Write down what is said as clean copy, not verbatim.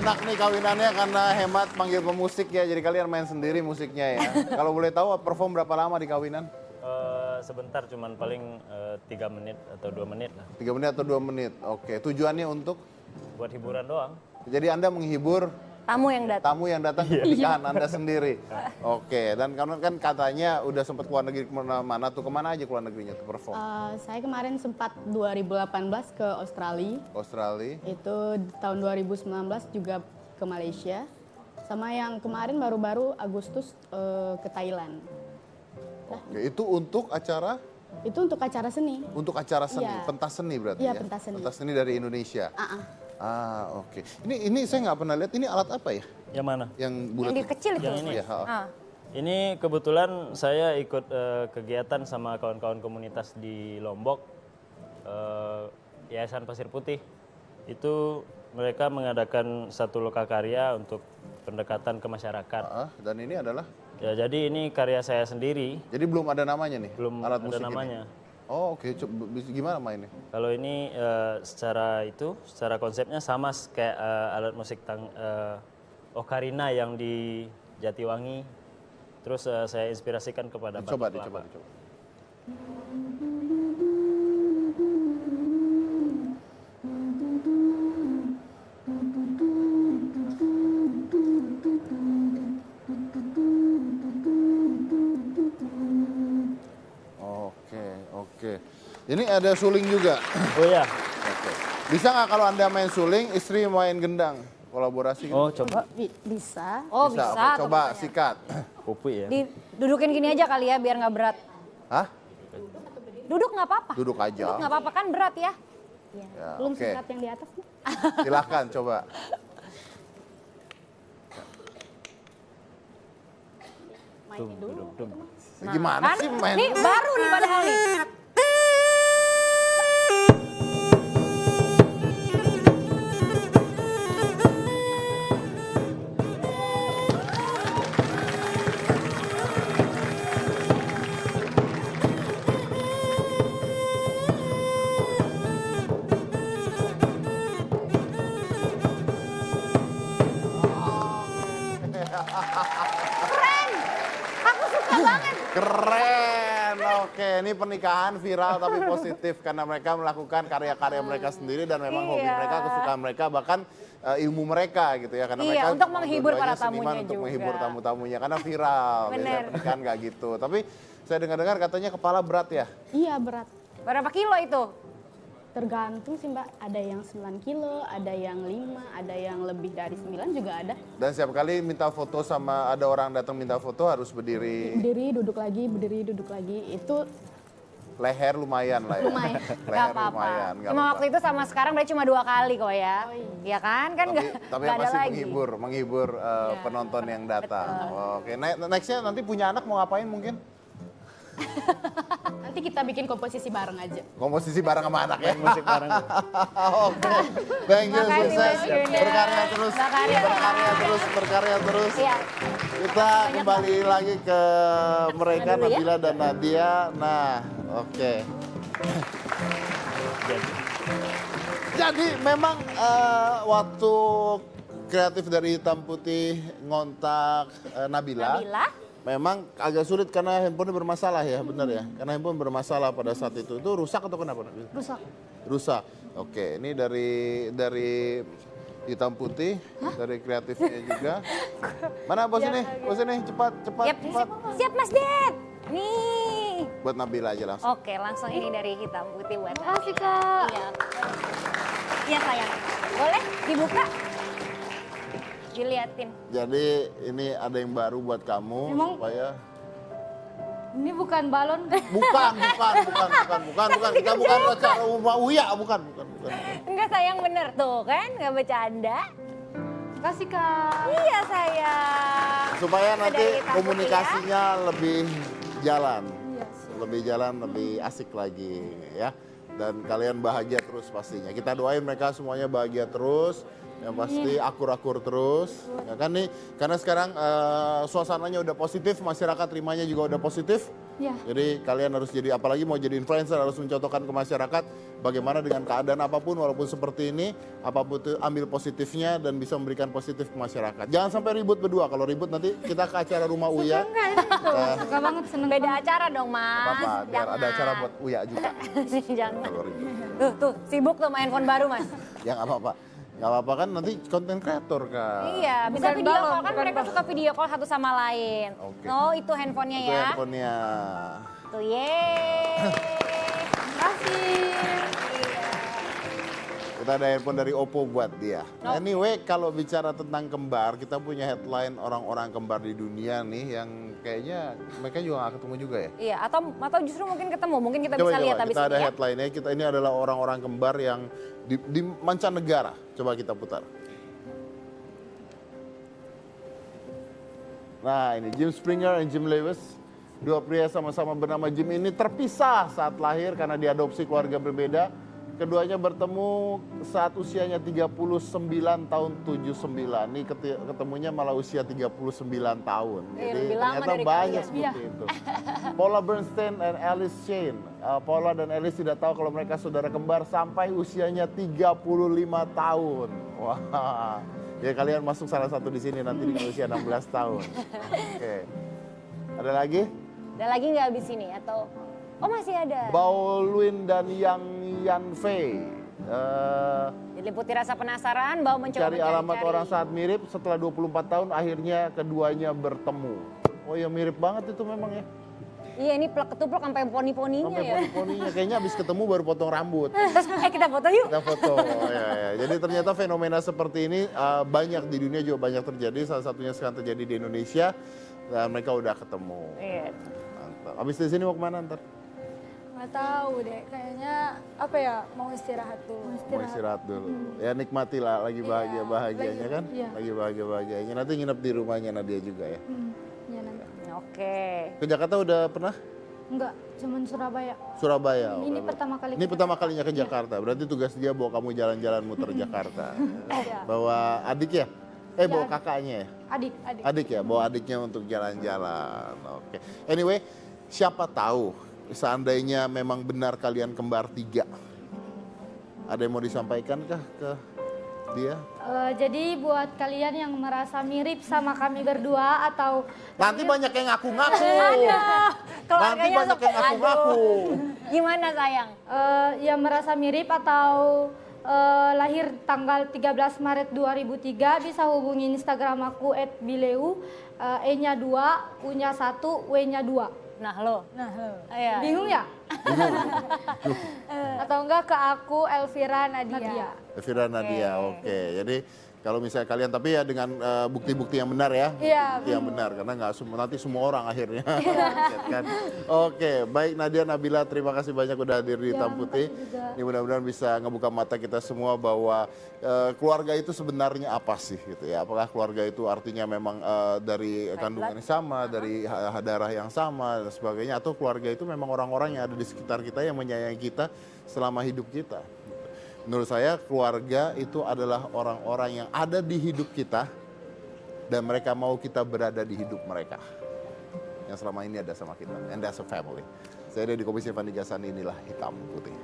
enak nih kawinannya karena hemat panggil pemusik ya. Jadi kalian main sendiri musiknya ya. Kalau boleh tahu perform berapa lama di kawinan? Sebentar, cuman paling 3 menit atau 2 menit lah. 3 menit atau 2 menit. Oke, tujuannya untuk? Buat hiburan doang. Jadi Anda menghibur tamu yang datang ke pernikahan Anda sendiri. Oke, dan karena kan katanya udah sempat keluar negeri kemana-mana tuh. Kemana aja keluar negerinya tuh perform? Saya kemarin sempat 2018 ke Australia. Australia. Itu tahun 2019 juga ke Malaysia. Sama yang kemarin baru-baru Agustus ke Thailand. Oke, itu untuk acara? Itu untuk acara seni. Untuk acara seni, Iya. pentas seni berarti Iya, ya? pentas seni. Pentas seni dari Indonesia? Oke. Ini saya nggak pernah lihat, ini alat apa ya? Yang mana? Yang bulat? Yang kecil itu. Yang ini ya? Ah. Ini kebetulan saya ikut kegiatan sama kawan-kawan komunitas di Lombok, Yayasan Pasir Putih. Itu mereka mengadakan satu lokakarya untuk pendekatan ke masyarakat. Dan ini adalah? Ya, jadi ini karya saya sendiri. Jadi belum ada namanya nih? Belum alat ada musik namanya. Ini? Oh oke, gimana mainnya? Kalau ini secara konsepnya sama kayak alat musik ocarina yang di Jatiwangi. Terus saya inspirasikan kepada batik Coba kelapa. dicoba. Oke. Ini ada suling juga. Oh ya. Oke. Bisa nggak kalau Anda main suling, istri main gendang? Kolaborasi gitu? Oh coba. Bisa. Oh bisa. Oke, coba sikat. Kopi ya. Didudukin gini aja kali ya biar nggak berat. Hah? Duduk nggak apa-apa. Duduk aja. Duduk nggak apa-apa kan berat ya. Ya, Belum oke. sikat yang di atas. Silahkan coba. Mainnya dulu. Gimana Kan? sih main? Nih baru nih padahal nih. Keren. Aku suka banget. Keren, oke. Ini pernikahan viral tapi positif karena mereka melakukan karya-karya mereka sendiri dan memang hobi Iya. mereka, kesukaan mereka, bahkan ilmu mereka gitu ya. Karena Iya, mereka untuk menghibur dua-duanya para tamunya seniman untuk juga. menghibur tamu-tamunya karena viral. Bener. Biasanya pernikahan nggak gitu. Tapi saya dengar-dengar katanya kepala berat ya. Iya berat. Berapa kilo itu? Tergantung sih Mbak, ada yang 9 kilo, ada yang 5, ada yang lebih dari 9 juga ada. Dan setiap kali minta foto sama ada orang datang minta foto harus berdiri. Berdiri, duduk lagi, itu Leher lumayan lah ya. Lumayan. Gak Leher apa-apa. lumayan. nggak Cuma apa-apa. waktu itu sama sekarang berarti cuma 2 kali kok ya. Iya kan? Kan Tapi nggak ada masih lagi. menghibur penonton yang datang. Oke, nextnya nanti punya anak mau ngapain mungkin? nanti kita bikin komposisi bareng aja. Komposisi bareng sama anak ya. Musik bareng. Oke, thank you, Makasih, sukses. Mas Yunda. Berkarya terus, berkarya terus. Iya. Kita kembali lagi ke mereka, Dulu ya. Nabila dan Nadia. Nah, oke. Jadi memang waktu kreatif dari Hitam Putih ngontak Nabila. Memang agak sulit karena handphonenya bermasalah ya, benar ya? Karena handphone bermasalah pada saat itu. Itu rusak atau kenapa? Rusak. Rusak. Oke, ini dari Hitam Putih, dari kreatifnya juga. Mana bos ini? Bos ini cepat. Siap Mas Ded. Nih. Buat Nabila aja langsung. Oke, langsung ini dari Hitam Putih buat Makasih Kak. Iya. Iya sayang. Boleh dibuka? Diliatin. Jadi ini ada yang baru buat kamu Emang- supaya Ini bukan balon. bukan. Kita bukan acara rumah Uya, bukan. Enggak sayang bener tuh kan, nggak bercanda. Makasih Kak. Iya sayang. Supaya Itu nanti dari Hitam Putih komunikasinya lebih jalan. Iya sih. Lebih jalan, lebih asik lagi ya. Dan kalian bahagia terus pastinya. Kita doain mereka semuanya bahagia terus. Yang pasti akur-akur terus, ya kan nih? Karena sekarang suasananya udah positif, masyarakat terimanya juga udah positif. Ya. Jadi kalian harus jadi, apalagi mau jadi influencer, harus mencontohkan ke masyarakat bagaimana dengan keadaan apapun, walaupun seperti ini, apapun itu ambil positifnya dan bisa memberikan positif ke masyarakat. Jangan sampai ribut berdua, kalau ribut nanti kita ke acara rumah Uya. Enggak itu. Suka banget, seneng Beda banget. acara dong, Mas. Apa-apa, biar ada acara buat Uya juga. Jangan. Kalau ribut. Tuh, sibuk tuh main handphone baru, Mas. Ya nggak apa-apa. Nggak apa-apa kan nanti konten kreator kan. Iya, bisa Bukan video balon, call kan bukan mereka balon. suka video call satu sama lain. Oke. Oh, itu handphonenya Itu ya. handphonenya. Tuh, yeay. Makasih. Kita ada handphone dari Oppo buat dia. Anyway, kalau bicara tentang kembar, kita punya headline orang-orang kembar di dunia nih yang kayaknya mereka juga nggak ketemu juga ya. Iya, atau justru mungkin ketemu, mungkin kita bisa lihat habis kita ada ini ya. headline-nya. Ini adalah orang-orang kembar yang di mancanegara. Coba kita putar. Nah, ini Jim Springer dan Jim Lewis. Dua pria sama-sama bernama Jim ini terpisah saat lahir karena diadopsi keluarga berbeda. Keduanya bertemu saat usianya 39 tahun 79. Ini ketemunya malah usia 39 tahun. Jadi lebih lama ternyata dari banyak kalian. seperti itu. Paula Bernstein dan Alice Shane. Paula dan Alice tidak tahu kalau mereka saudara kembar sampai usianya 35 tahun. Wah. Ya kalian masuk salah satu di sini nanti dengan usia 16 tahun. Oke. Ada lagi? Ada lagi nggak habis ini atau oh masih ada. Baolwin dan Yang Yanfei. Diliputi rasa penasaran, bahwa mencoba Cari alamat mencari-cari. orang saat mirip, setelah 24 tahun akhirnya keduanya bertemu. Oh ya mirip banget itu memang ya. Iya, ini plek ketuplek sampai poni-poninya Sampai ya. poni-poninya, kayaknya habis ketemu baru potong rambut. Terus kita foto yuk. Kita foto. Ya. Jadi ternyata fenomena seperti ini banyak di dunia juga banyak terjadi. Salah satunya sekarang terjadi di Indonesia dan mereka udah ketemu. Iya. Mantap. Habis dari sini mau kemana ntar? Nggak tahu deh, kayaknya apa ya, mau istirahat dulu. Mau istirahat dulu. Ya nikmatilah lagi bahagia-bahagianya kan? iya. Lagi bahagia-bahagianya. Nanti nginep di rumahnya Nadia juga ya. Iya nanti. Oke. Ke Jakarta udah pernah? Enggak, cuman Surabaya. Surabaya. Ini oke. pertama kali. Ini pertama kalinya ke Jakarta. Berarti tugas dia bawa kamu jalan-jalan muter Jakarta. Iya. Bawa adik ya? Bawa kakaknya ya? Adik. Adik ya, bawa adiknya untuk jalan-jalan. Oke. Anyway, siapa tahu seandainya memang benar kalian kembar 3. Ada yang mau disampaikan kah ke dia? Jadi buat kalian yang merasa mirip sama kami berdua atau Nanti banyak yang ngaku-ngaku. Nanti Keluarganya banyak yang ngaku-ngaku. Gimana sayang? yang merasa mirip atau lahir tanggal 13 Maret 2003 bisa hubungi Instagram aku @bileu, E-nya 2, U-nya 1, W-nya 2. Nah lo. Iya. Bingung ya? Atau enggak ke aku Elvira Nadia. Elvira Nadia, oke. Jadi kalau misalnya kalian, tapi ya dengan bukti-bukti yang benar ya. Iya. Bukti yang benar, karena nggak nanti semua orang akhirnya. Kan? Oke, baik Nadia, Nabila, terima kasih banyak udah hadir di Hitam Putih. Ini mudah-mudahan bisa ngebuka mata kita semua bahwa keluarga itu sebenarnya apa sih gitu ya. Apakah keluarga itu artinya memang dari kandungan yang sama, dari darah yang sama dan sebagainya. Atau keluarga itu memang orang-orang yang ada di sekitar kita yang menyayangi kita selama hidup kita. Menurut saya keluarga itu adalah orang-orang yang ada di hidup kita dan mereka mau kita berada di hidup mereka. Yang selama ini ada sama kita. And that's a family. Saya dari Komisi Fandi Gasani, inilah Hitam Putih.